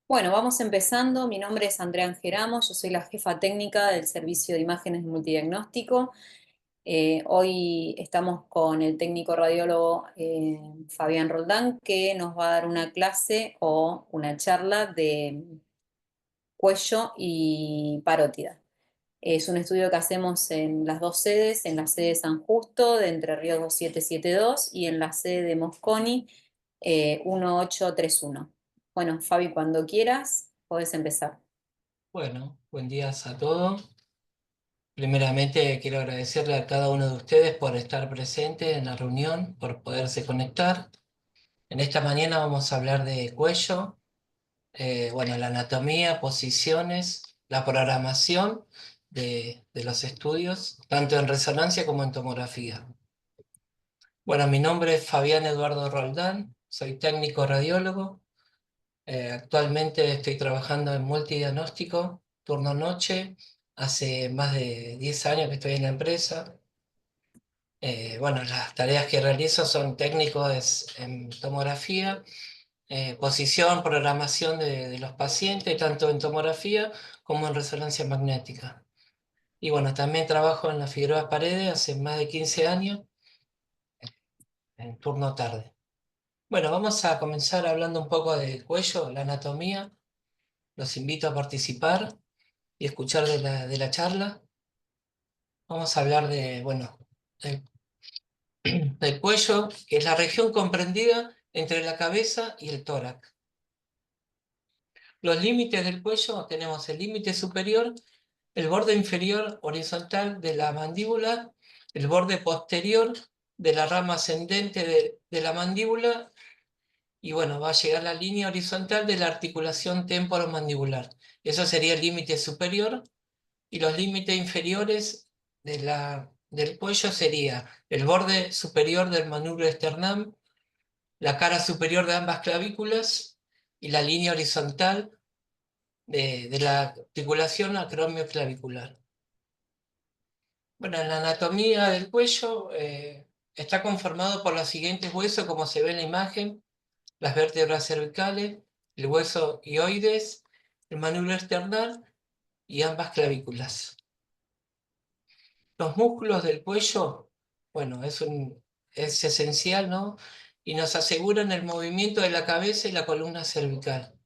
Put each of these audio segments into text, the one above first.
Bueno, vamos empezando. Mi nombre es Andrea Angeramo, yo soy la jefa técnica del Servicio de Imágenes de Multidiagnóstico. Hoy estamos con el técnico radiólogo Fabián Roldán, que nos va a dar una clase o una charla de cuello y parótida. Es un estudio que hacemos en las dos sedes, en la sede de San Justo de Entre Ríos 2772 y en la sede de Mosconi 1831. Bueno, Fabi, cuando quieras, podés empezar. Bueno, buen día a todos. Primeramente quiero agradecerle a cada uno de ustedes por estar presente en la reunión, por poderse conectar. En esta mañana vamos a hablar de cuello, bueno, la anatomía, posiciones, la programación de los estudios, tanto en resonancia como en tomografía. Bueno, mi nombre es Fabián Eduardo Roldán, soy técnico radiólogo. Actualmente estoy trabajando en multidiagnóstico, turno noche. Hace más de 10 años que estoy en la empresa. Bueno, las tareas que realizo son técnicos en tomografía, posición, programación de los pacientes, tanto en tomografía como en resonancia magnética. Y bueno, también trabajo en la fibrosis paredes hace más de 15 años, en turno tarde. Bueno, vamos a comenzar hablando un poco del cuello, la anatomía. Los invito a participar y escuchar de la charla. Vamos a hablar bueno, del, del cuello, que es la región comprendida entre la cabeza y el tórax. Los límites del cuello: tenemos el límite superior, el borde inferior horizontal de la mandíbula, el borde posterior de la rama ascendente de la mandíbula, y bueno, va a llegar la línea horizontal de la articulación temporomandibular. Eso sería el límite superior. Y los límites inferiores del cuello sería el borde superior del manubrio esternal, la cara superior de ambas clavículas y la línea horizontal de la articulación acromioclavicular. Bueno, en la anatomía del cuello está conformado por los siguientes huesos, como se ve en la imagen: las vértebras cervicales, el hueso hioides, el manubrio esternal y ambas clavículas. Los músculos del cuello, bueno, es esencial, ¿no? Y nos aseguran el movimiento de la cabeza y la columna cervical.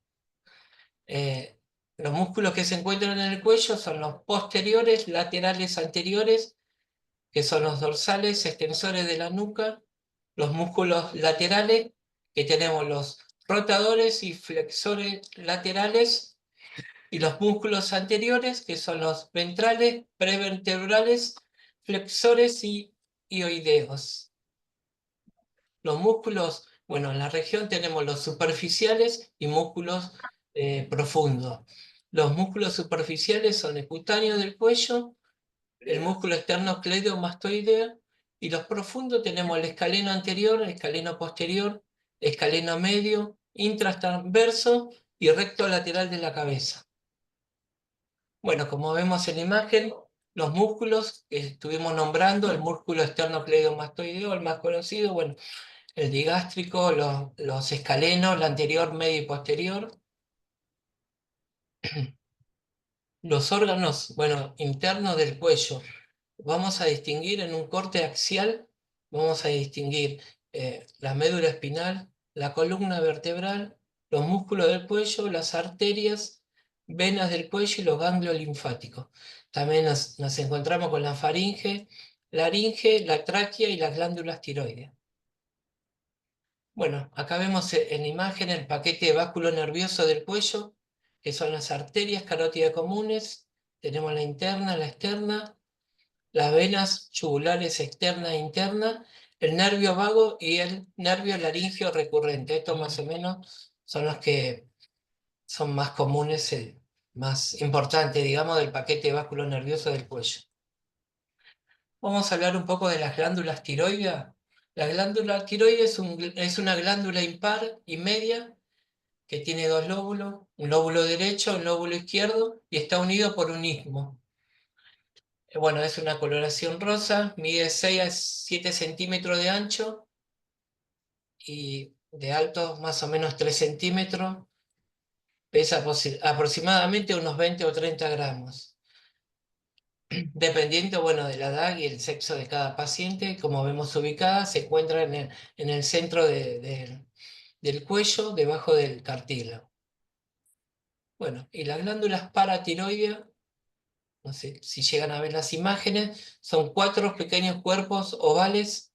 Eh, los músculos que se encuentran en el cuello son los posteriores, laterales, anteriores, que son los dorsales, extensores de la nuca. Los músculos laterales, que tenemos los rotadores y flexores laterales. Y los músculos anteriores, que son los ventrales, prevertebrales, flexores y hioideos. Los músculos, bueno, en la región tenemos los superficiales y músculos profundos. Los músculos superficiales son el cutáneo del cuello, el músculo esternocleidomastoideo, y los profundos tenemos el escaleno anterior, el escaleno posterior, escaleno medio, intratransverso y recto lateral de la cabeza. Bueno, como vemos en la imagen, los músculos que estuvimos nombrando: el músculo esternocleidomastoideo, el más conocido, bueno, el digástrico, los escalenos, la anterior, medio y posterior. Los órganos, bueno, internos del cuello, vamos a distinguir en un corte axial, vamos a distinguir la médula espinal, la columna vertebral, los músculos del cuello, las arterias, venas del cuello y los ganglios linfáticos. También nos encontramos con la faringe, laringe, la tráquea y las glándulas tiroides. Bueno, acá vemos en la imagen el paquete báculo nervioso del cuello, que son las arterias carótidas comunes. Tenemos la interna, la externa, las venas yugulares externa e interna, el nervio vago y el nervio laríngeo recurrente. Estos más o menos son los que son más comunes, más importantes, digamos, del paquete báculo nervioso del cuello. Vamos a hablar un poco de las glándulas tiroides. La glándula tiroides es una glándula impar y media que tiene dos lóbulos: un lóbulo derecho, un lóbulo izquierdo, y está unido por un istmo. Bueno, es una coloración rosa, mide 6 a 7 centímetros de ancho y de alto más o menos 3 centímetros. Pesa aproximadamente unos 20 o 30 gramos. Dependiendo, bueno, de la edad y el sexo de cada paciente, como vemos ubicada, se encuentra en el centro del cuello, debajo del cartílago. Bueno, y las glándulas paratiroideas, no sé si llegan a ver las imágenes, son cuatro pequeños cuerpos ovales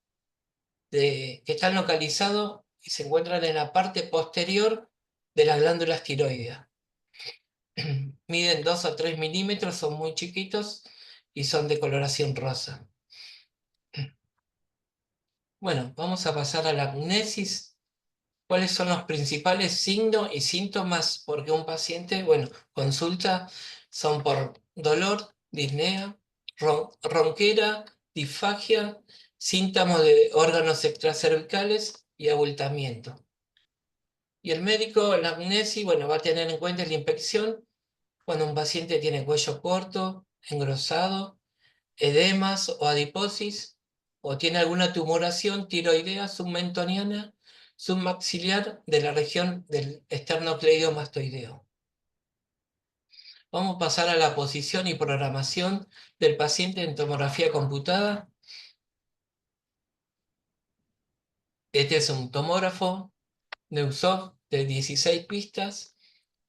que están localizados y se encuentran en la parte posterior de las glándulas tiroideas. Miden 2 o 3 milímetros, son muy chiquitos y son de coloración rosa. Bueno, vamos a pasar a la amnesis. ¿Cuáles son los principales signos y síntomas? Porque un paciente, bueno, consulta, son por dolor, disnea, ronquera, disfagia, síntomas de órganos extracervicales y abultamiento. Y el médico, la amnesis, bueno, va a tener en cuenta la infección cuando un paciente tiene cuello corto, engrosado, edemas o adiposis, o tiene alguna tumoración tiroidea submentoniana, submaxiliar de la región del esternocleidomastoideo. Vamos a pasar a la posición y programación del paciente en tomografía computada. Este es un tomógrafo Neusoft de 16 pistas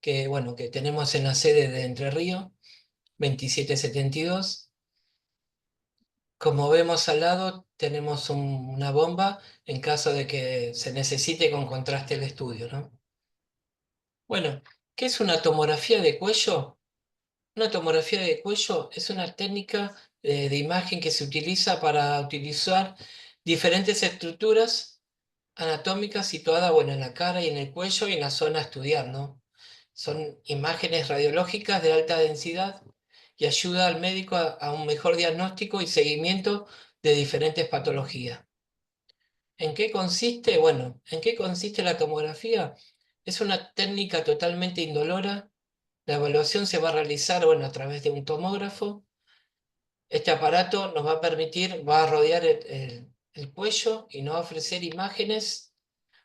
que, bueno, que tenemos en la sede de Entre Ríos, 2772. Como vemos al lado, tenemos una bomba en caso de que se necesite con contraste el estudio, ¿no? Bueno, ¿qué es una tomografía de cuello? Una tomografía de cuello es una técnica de imagen que se utiliza para utilizar diferentes estructuras anatómicas situadas, bueno, en la cara y en el cuello y en la zona a estudiar, ¿no? Son imágenes radiológicas de alta densidad y ayuda al médico a un mejor diagnóstico y seguimiento de diferentes patologías. ¿En qué consiste? Bueno, ¿en qué consiste la tomografía? Es una técnica totalmente indolora. La evaluación se va a realizar, bueno, a través de un tomógrafo. Este aparato nos va a permitir, va a rodear el cuello y nos va a ofrecer imágenes,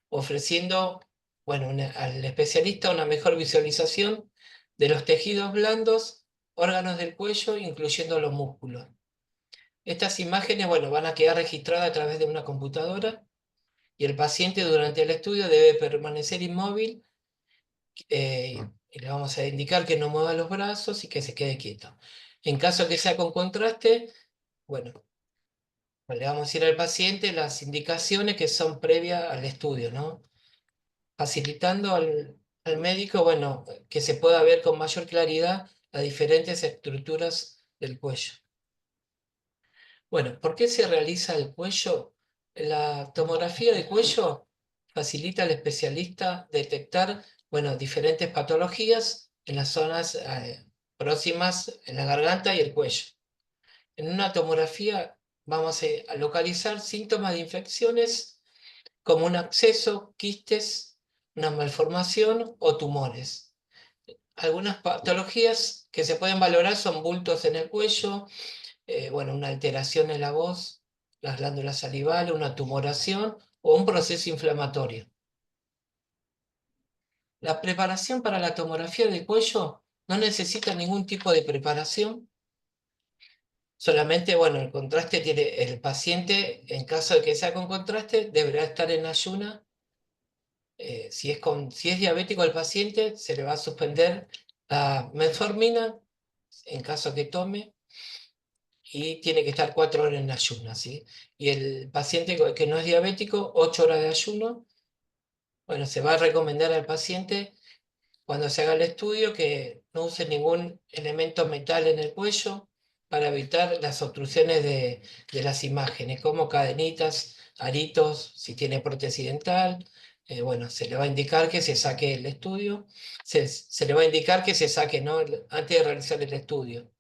ofreciendo, bueno, al especialista una mejor visualización de los tejidos blandos, órganos del cuello, incluyendo los músculos. Estas imágenes, bueno, van a quedar registradas a través de una computadora y el paciente durante el estudio debe permanecer inmóvil, y le vamos a indicar que no mueva los brazos y que se quede quieto. En caso que sea con contraste, bueno, pues le vamos a decir al paciente las indicaciones que son previas al estudio, ¿no? Facilitando al médico, bueno, que se pueda ver con mayor claridad las diferentes estructuras del cuello. Bueno, ¿por qué se realiza el cuello? La tomografía de cuello facilita al especialista detectar, bueno, diferentes patologías en las zonas próximas en la garganta y el cuello. En una tomografía vamos a localizar síntomas de infecciones como un absceso, quistes, una malformación o tumores. Algunas patologías que se pueden valorar son bultos en el cuello, bueno, una alteración en la voz, las glándulas salivales, una tumoración o un proceso inflamatorio. La preparación para la tomografía de cuello no necesita ningún tipo de preparación, solamente, bueno, el contraste tiene el paciente, en caso de que sea con contraste, deberá estar en ayuna. Si es diabético el paciente, se le va a suspender la metformina en caso que tome y tiene que estar 4 horas en ayuno, ¿sí? Y el paciente que no es diabético, 8 horas de ayuno. Bueno, se va a recomendar al paciente cuando se haga el estudio que no use ningún elemento metal en el cuello para evitar las obstrucciones de las imágenes, como cadenitas, aritos, si tiene prótesis dental. Bueno, se le va a indicar que se saque el estudio, se le va a indicar que se saque, ¿no? Antes de realizar el estudio.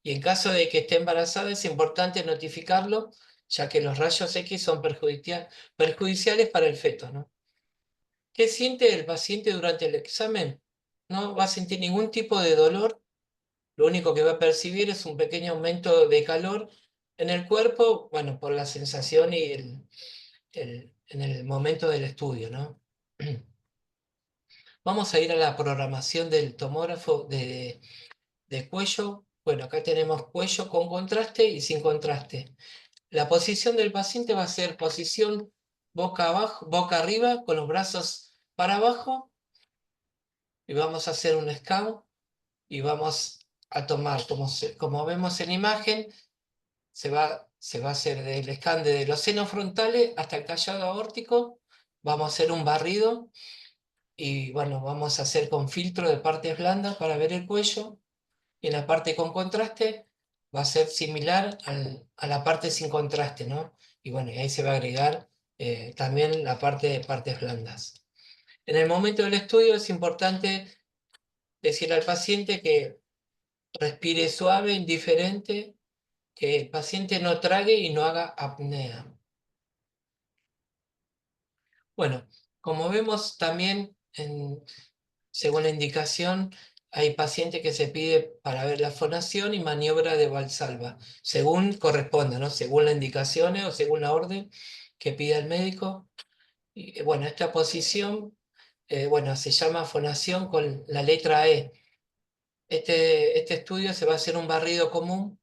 Y en caso de que esté embarazada, es importante notificarlo, ya que los rayos X son perjudiciales para el feto, ¿no? ¿Qué siente el paciente durante el examen? No va a sentir ningún tipo de dolor, lo único que va a percibir es un pequeño aumento de calor en el cuerpo, bueno, por la sensación y en el momento del estudio, ¿no? Vamos a ir a la programación del tomógrafo de cuello. Bueno, acá tenemos cuello con contraste y sin contraste. La posición del paciente va a ser posición boca abajo, boca arriba, con los brazos para abajo, y vamos a hacer un scan y vamos a tomar, como vemos en imagen, se va a hacer del scan de los senos frontales hasta el callado aórtico. Vamos a hacer un barrido y bueno, vamos a hacer con filtro de partes blandas para ver el cuello. Y en la parte con contraste va a ser similar a la parte sin contraste, ¿no? Y bueno, y ahí se va a agregar también la parte de partes blandas. En el momento del estudio es importante decir al paciente que respire suave, indiferente, que el paciente no trague y no haga apnea. Bueno, como vemos también, según la indicación, hay pacientes que se pide para ver la fonación y maniobra de Valsalva, según corresponda, ¿no? Según las indicaciones o según la orden que pida el médico. Y bueno, esta posición, bueno, se llama fonación con la letra E. Este estudio se va a hacer un barrido común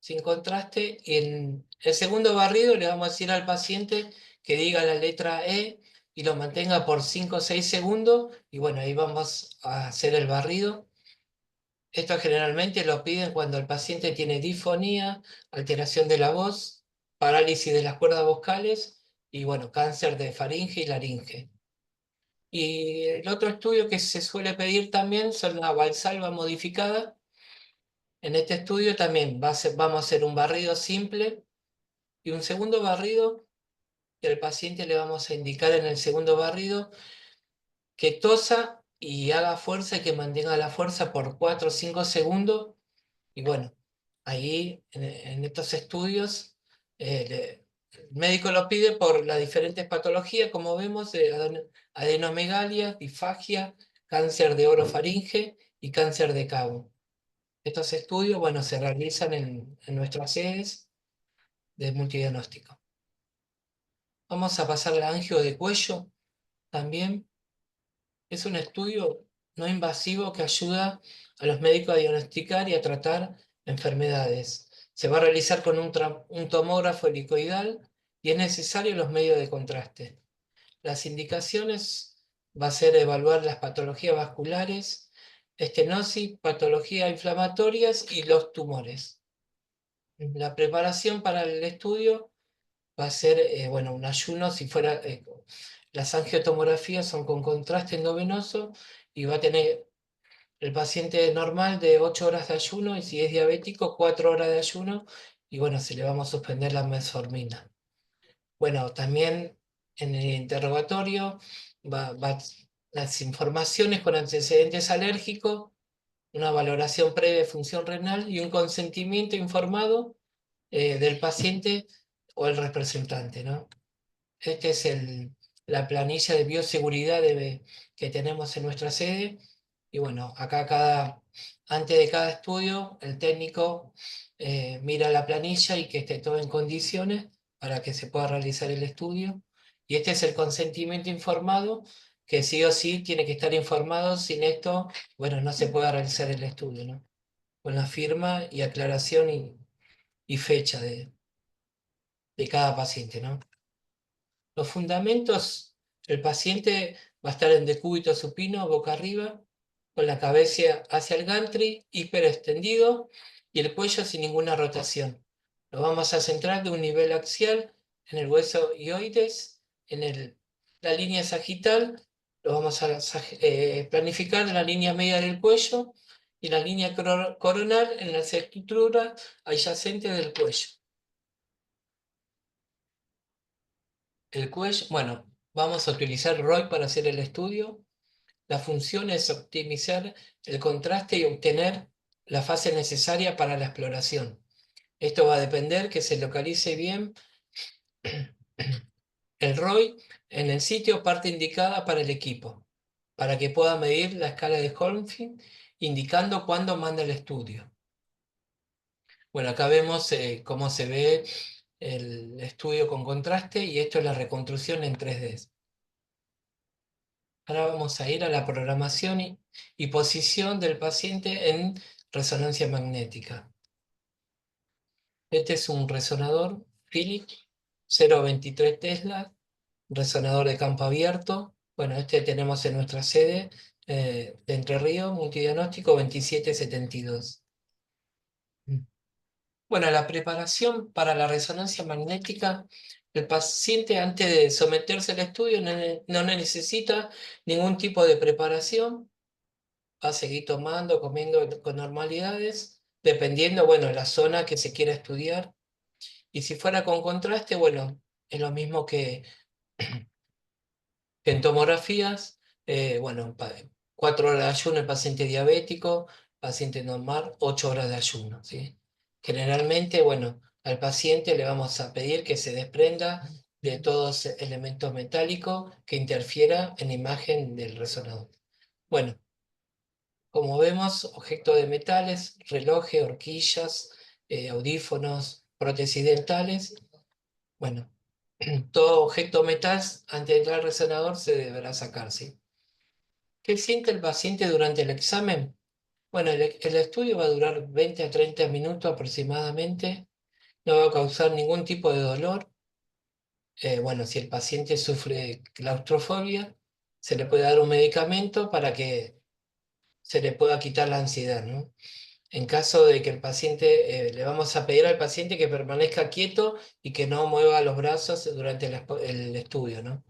sin contraste, y en el segundo barrido le vamos a decir al paciente que diga la letra E y lo mantenga por 5 o 6 segundos, y bueno, ahí vamos a hacer el barrido. Esto generalmente lo piden cuando el paciente tiene disfonía, alteración de la voz, parálisis de las cuerdas vocales y bueno, cáncer de faringe y laringe. Y el otro estudio que se suele pedir también son la valsalva modificada. En este estudio también vamos a hacer un barrido simple y un segundo barrido, que al paciente le vamos a indicar en el segundo barrido que tosa y haga fuerza y que mantenga la fuerza por 4 o 5 segundos. Y bueno, ahí en estos estudios el médico lo pide por las diferentes patologías, como vemos, adenomegalia, disfagia, cáncer de orofaringe y cáncer de cabo. Estos estudios, bueno, se realizan en nuestras sedes de multidiagnóstico. Vamos a pasar al angio de cuello también. Es un estudio no invasivo que ayuda a los médicos a diagnosticar y a tratar enfermedades. Se va a realizar con un tomógrafo helicoidal y es necesario los medios de contraste. Las indicaciones va a ser evaluar las patologías vasculares, estenosis, patologías inflamatorias y los tumores. La preparación para el estudio va a ser, bueno, un ayuno. Si fuera, las angiotomografías son con contraste endovenoso y va a tener el paciente normal de 8 horas de ayuno, y si es diabético, 4 horas de ayuno, y bueno, se le vamos a suspender la metformina. Bueno, también en el interrogatorio va las informaciones con antecedentes alérgicos, una valoración previa de función renal y un consentimiento informado del paciente o el representante, ¿no? Esta es la planilla de bioseguridad que tenemos en nuestra sede. Y bueno, acá antes de cada estudio, el técnico mira la planilla y que esté todo en condiciones para que se pueda realizar el estudio. Y este es el consentimiento informado, que sí o sí tiene que estar informado. Sin esto, bueno, no se puede realizar el estudio, ¿no? Con la firma y aclaración y fecha de cada paciente, ¿no? Los fundamentos: el paciente va a estar en decúbito supino, boca arriba, con la cabeza hacia el gantry, hiperextendido, y el cuello sin ninguna rotación. Lo vamos a centrar de un nivel axial en el hueso hioides, la línea sagital, lo vamos a planificar en la línea media del cuello y la línea coronal en la estructura adyacente del cuello. El cuello, bueno, vamos a utilizar ROI para hacer el estudio. La función es optimizar el contraste y obtener la fase necesaria para la exploración. Esto va a depender que se localice bien el ROI en el sitio parte indicada para el equipo, para que pueda medir la escala de Holmfeld, indicando cuándo manda el estudio. Bueno, acá vemos cómo se ve el estudio con contraste, y esto es la reconstrucción en 3D. Ahora vamos a ir a la programación y posición del paciente en resonancia magnética. Este es un resonador Philips 0,23 Tesla, resonador de campo abierto. Bueno, este tenemos en nuestra sede de Entre Ríos, multidiagnóstico 2772. Bueno, la preparación para la resonancia magnética, el paciente antes de someterse al estudio no necesita ningún tipo de preparación, va a seguir tomando, comiendo con normalidades, dependiendo, bueno, la zona que se quiera estudiar. Y si fuera con contraste, bueno, es lo mismo que en tomografías, bueno, 4 horas de ayuno el paciente diabético, paciente normal, 8 horas de ayuno, ¿sí? Generalmente, bueno, al paciente le vamos a pedir que se desprenda de todos elementos metálicos que interfiera en la imagen del resonador. Bueno, como vemos, objetos de metales, relojes, horquillas, audífonos, prótesis dentales. Bueno, todo objeto metal antes de entrar al resonador se deberá sacar, ¿sí? ¿Qué siente el paciente durante el examen? Bueno, el estudio va a durar 20 a 30 minutos aproximadamente. No va a causar ningún tipo de dolor. Bueno, si el paciente sufre claustrofobia, se le puede dar un medicamento para que se le pueda quitar la ansiedad, ¿no? En caso de que el paciente, le vamos a pedir al paciente que permanezca quieto y que no mueva los brazos durante el estudio, ¿no?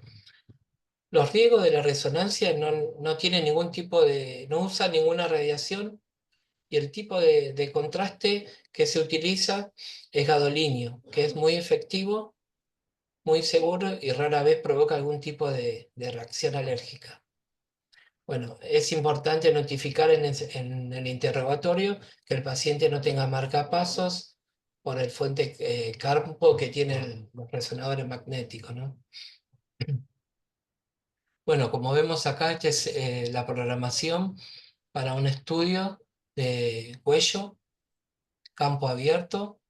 Los riesgos de la resonancia no tienen ningún tipo no usa ninguna radiación y el tipo de contraste que se utiliza es gadolinio, que es muy efectivo, muy seguro y rara vez provoca algún tipo de reacción alérgica. Bueno, es importante notificar en el interrogatorio que el paciente no tenga marcapasos por el fuente campo que tienen los resonadores magnéticos, ¿no? Bueno, como vemos acá, esta es la programación para un estudio de cuello, campo abierto.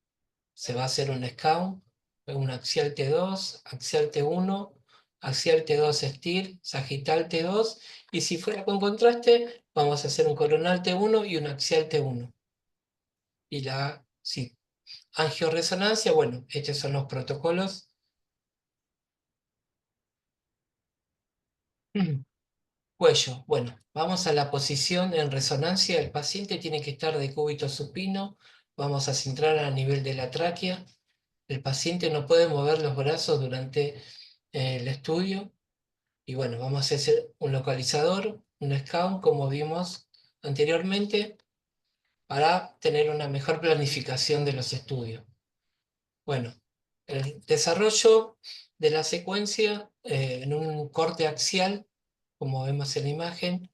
Se va a hacer un scan, un axial T2, axial T1, axial T2 STIR, sagital T2, y si fuera con contraste, vamos a hacer un coronal T1 y un axial T1. Y sí, angioresonancia, bueno, estos son los protocolos. Cuello, bueno, vamos a la posición en resonancia. El paciente tiene que estar de cúbito supino. Vamos a centrar a nivel de la tráquea. El paciente no puede mover los brazos durante el estudio. Y bueno, vamos a hacer un localizador, un scan, como vimos anteriormente, para tener una mejor planificación de los estudios. Bueno, el desarrollo de la secuencia en un corte axial, como vemos en la imagen,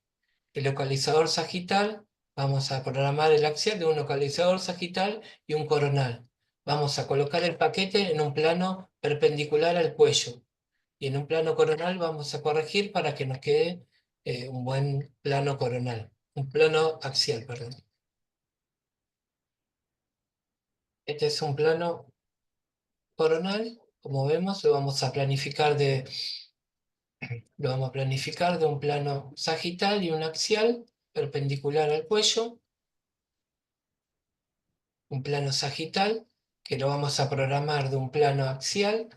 el localizador sagital, vamos a programar el axial de un localizador sagital y un coronal. Vamos a colocar el paquete en un plano perpendicular al cuello y en un plano coronal vamos a corregir para que nos quede un buen plano coronal, un plano axial, perdón. Este es un plano coronal, como vemos, lo vamos a planificar de un plano sagital y un axial perpendicular al cuello, un plano sagital que lo vamos a programar de un plano axial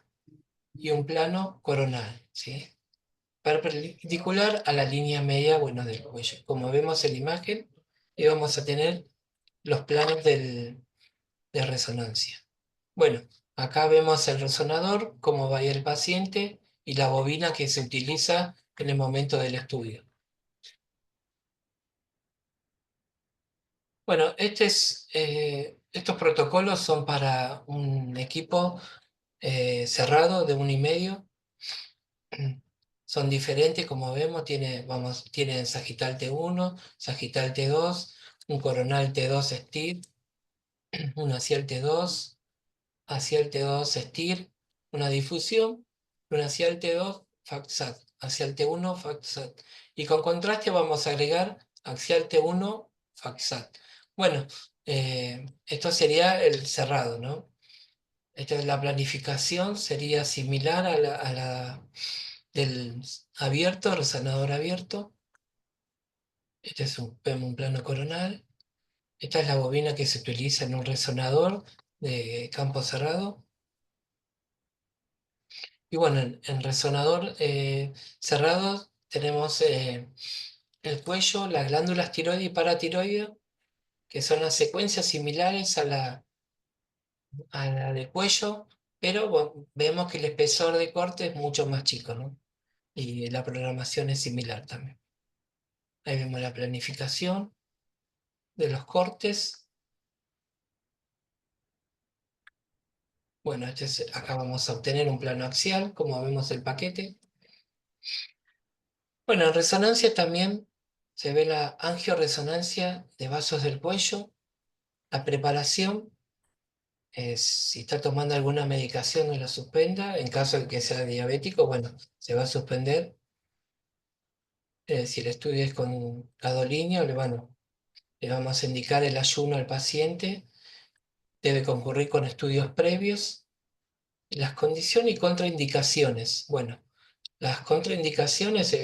y un plano coronal, ¿sí? Perpendicular a la línea media, bueno, del cuello. Como vemos en la imagen, y vamos a tener los planos de resonancia. Bueno, acá vemos el resonador, cómo va a ir el paciente y la bobina que se utiliza en el momento del estudio. Bueno, estos protocolos son para un equipo cerrado de 1,5. Son diferentes, como vemos, tienen sagital T1, sagital T2, un coronal T2 STIR, un axial T2, axial T2 STIR, una difusión, un axial T2 FACSAT, axial T1 FACSAT. Y con contraste vamos a agregar axial T1 FACSAT. Bueno, esto sería el cerrado, ¿no? Esta es la planificación, sería similar a la del abierto, resonador abierto. Este es vemos un plano coronal. Esta es la bobina que se utiliza en un resonador de campo cerrado. Y bueno, en resonador cerrado tenemos el cuello, las glándulas tiroide y paratiroide, que son las secuencias similares a la de cuello, pero bueno, vemos que el espesor de corte es mucho más chico, ¿no? Y la programación es similar también. Ahí vemos la planificación de los cortes. Bueno, acá vamos a obtener un plano axial, como vemos el paquete. Bueno, en resonancia también se ve la angioresonancia de vasos del cuello, la preparación, si está tomando alguna medicación no la suspenda, en caso de que sea diabético, bueno, se va a suspender. Si el estudio es con gadolinio, bueno, le vamos a indicar el ayuno al paciente, debe concurrir con estudios previos. Las condiciones y contraindicaciones. Bueno, las contraindicaciones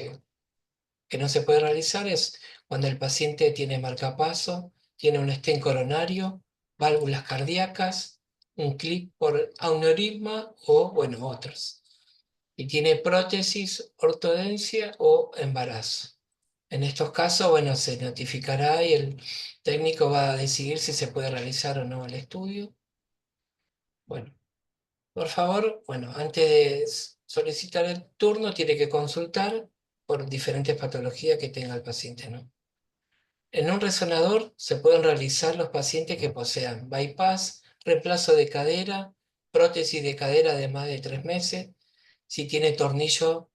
que no se puede realizar es cuando el paciente tiene marcapaso, tiene un stent coronario, válvulas cardíacas, un clip por aneurisma o, bueno, otros. Y tiene prótesis, ortodencia o embarazo. En estos casos, bueno, se notificará y el técnico va a decidir si se puede realizar o no el estudio. Bueno, por favor, bueno, antes de solicitar el turno, tiene que consultar por diferentes patologías que tenga el paciente, ¿no? En un resonador se pueden realizar los pacientes que posean bypass, reemplazo de cadera, prótesis de cadera de más de 3 meses. Si tiene tornillo,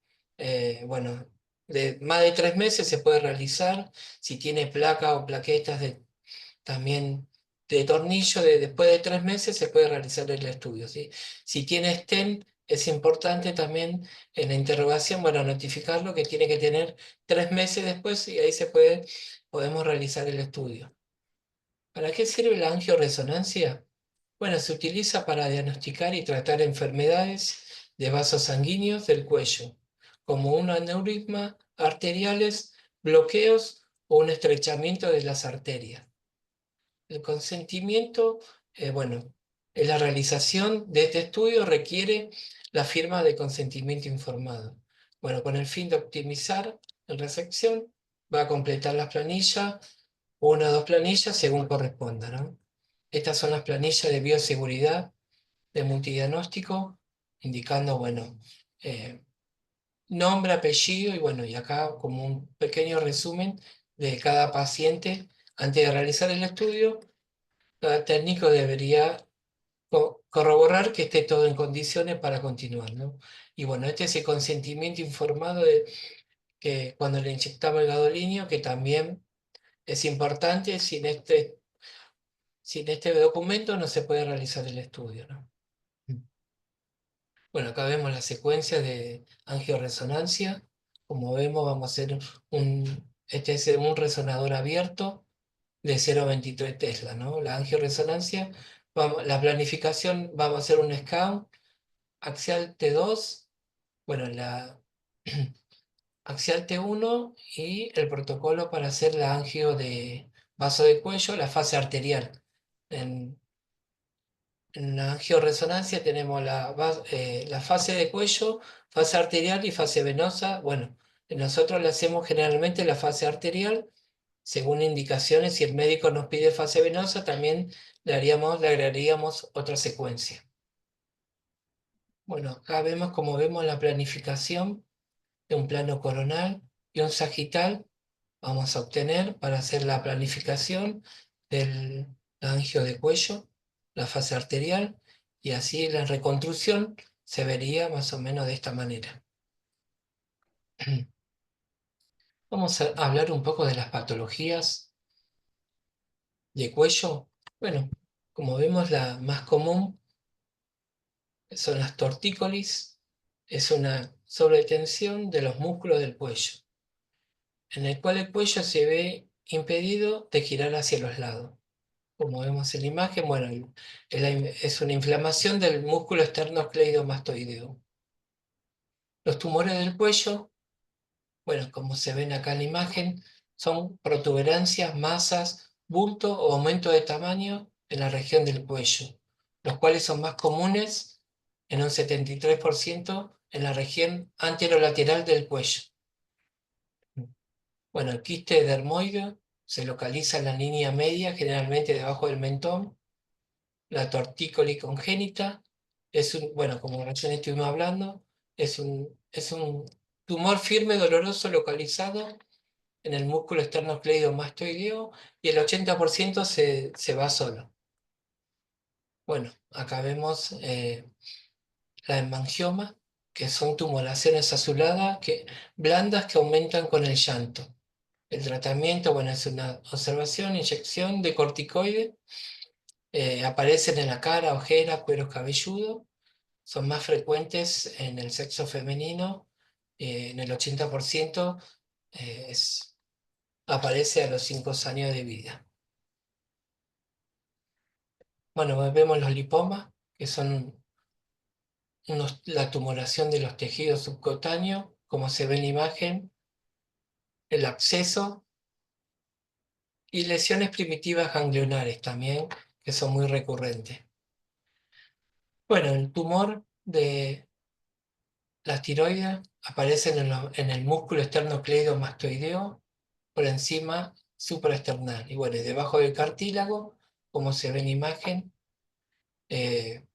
bueno, de más de 3 meses se puede realizar. Si tiene placa o plaquetas también de tornillo, después de 3 meses se puede realizar el estudio, ¿sí? Si tiene stent, es importante también en la interrogación, bueno, notificarlo que tiene que tener 3 meses después y ahí podemos realizar el estudio. ¿Para qué sirve la angioresonancia? Bueno, se utiliza para diagnosticar y tratar enfermedades de vasos sanguíneos del cuello, como un aneurisma arteriales, bloqueos o un estrechamiento de las arterias. El consentimiento, bueno, en la realización de este estudio requiere la firma de consentimiento informado. Bueno, con el fin de optimizar la resección, va a completar las planillas, una o dos planillas según corresponda, ¿no? Estas son las planillas de bioseguridad de multidiagnóstico, indicando, bueno, eh, nombre, apellido y bueno, y acá como un pequeño resumen de cada paciente antes de realizar el estudio. Cada técnico debería corroborar que esté todo en condiciones para continuar, ¿no? Y bueno, este es el consentimiento informado de que cuando le inyectaba el gadolinio, que también es importante, sin este documento no se puede realizar el estudio, ¿no? Bueno, acá vemos la secuencia de angioresonancia. Como vemos, vamos a hacer este es un resonador abierto de 0,23 Tesla, ¿no? La angioresonancia, la planificación, vamos a hacer un scan axial T2, bueno, la axial T1 y el protocolo para hacer la angio de vaso de cuello, la fase arterial. En la angioresonancia tenemos la fase de cuello, fase arterial y fase venosa. Bueno, nosotros le hacemos generalmente la fase arterial según indicaciones. Si el médico nos pide fase venosa, también le agregaríamos otra secuencia. Bueno, acá vemos como vemos la planificación de un plano coronal y un sagital. Vamos a obtener para hacer la planificación del angio de cuello, la fase arterial, y así la reconstrucción se vería más o menos de esta manera. Vamos a hablar un poco de las patologías de cuello. Bueno, como vemos, la más común son las tortícolis, es una sobretensión de los músculos del cuello, en el cual el cuello se ve impedido de girar hacia los lados. Como vemos en la imagen, bueno, es una inflamación del músculo esternocleidomastoideo. Los tumores del cuello, bueno, como se ven acá en la imagen, son protuberancias, masas, bulto o aumento de tamaño en la región del cuello, los cuales son más comunes en un 73% en la región anterolateral del cuello. Bueno, el quiste dermoide se localiza en la línea media, generalmente debajo del mentón. La tortícolis congénita es un, bueno, como recién estuvimos hablando, es un tumor firme, doloroso, localizado en el músculo esternocleidomastoideo y el 80% se va solo. Bueno, acá vemos la hemangioma, que son tumoraciones azuladas, blandas que aumentan con el llanto. El tratamiento, bueno, es una observación, inyección de corticoide. Aparecen en la cara, ojeras, cuero cabelludo. Son más frecuentes en el sexo femenino. En el 80% aparece a los 5 años de vida. Bueno, vemos los lipomas, que son la tumoración de los tejidos subcutáneos, como se ve en la imagen, el absceso y lesiones primitivas ganglionares también, que son muy recurrentes. Bueno, el tumor de la tiroides aparece en el músculo esternocleidomastoideo por encima supraesternal. Y bueno, y debajo del cartílago, como se ve en la imagen, eh,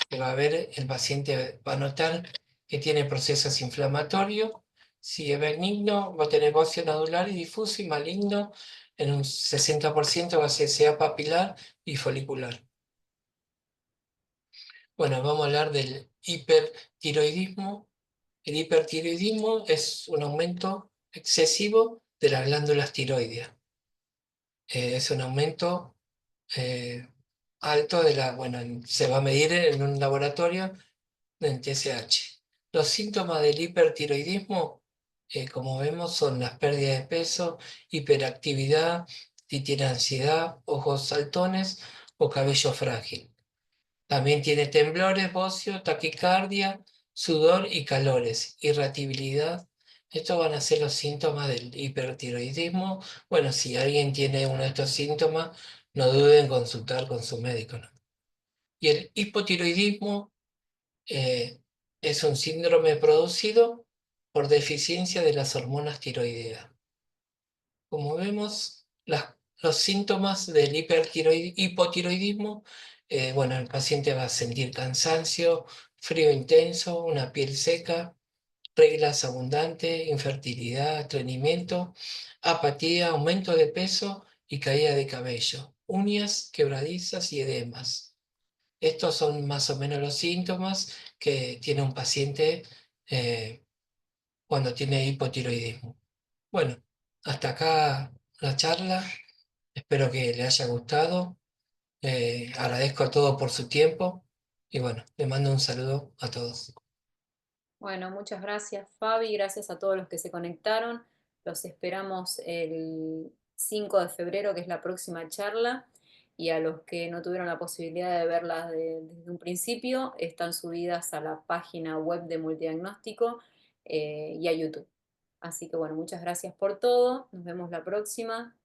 que va a ver, el paciente va a notar que tiene procesos inflamatorios. Si es benigno, va a tener bocio nodular y difuso, y maligno, en un 60% va a ser sea papilar y folicular. Bueno, vamos a hablar del hipertiroidismo. El hipertiroidismo es un aumento excesivo de las glándulas tiroideas. Es un aumento eh, alto bueno, se va a medir en un laboratorio en TSH. Los síntomas del hipertiroidismo, como vemos, son las pérdidas de peso, hiperactividad, si tiene ansiedad, ojos saltones o cabello frágil. También tiene temblores, bocio, taquicardia, sudor y calores, irritabilidad. Estos van a ser los síntomas del hipertiroidismo. Bueno, si alguien tiene uno de estos síntomas, no duden en consultar con su médico, ¿no? Y el hipotiroidismo eh, es un síndrome producido por deficiencia de las hormonas tiroideas. Como vemos, los síntomas del hipotiroidismo, bueno, el paciente va a sentir cansancio, frío intenso, una piel seca, reglas abundantes, infertilidad, estreñimiento, apatía, aumento de peso y caída de cabello, uñas quebradizas y edemas. Estos son más o menos los síntomas que tiene un paciente eh, cuando tiene hipotiroidismo. Bueno, hasta acá la charla. Espero que le haya gustado. Agradezco a todos por su tiempo y bueno, le mando un saludo a todos. Bueno, muchas gracias Fabi, gracias a todos los que se conectaron. Los esperamos el 5 de febrero, que es la próxima charla, y a los que no tuvieron la posibilidad de verlas desde un principio, están subidas a la página web de Multidiagnóstico y a YouTube. Así que bueno, muchas gracias por todo, nos vemos la próxima.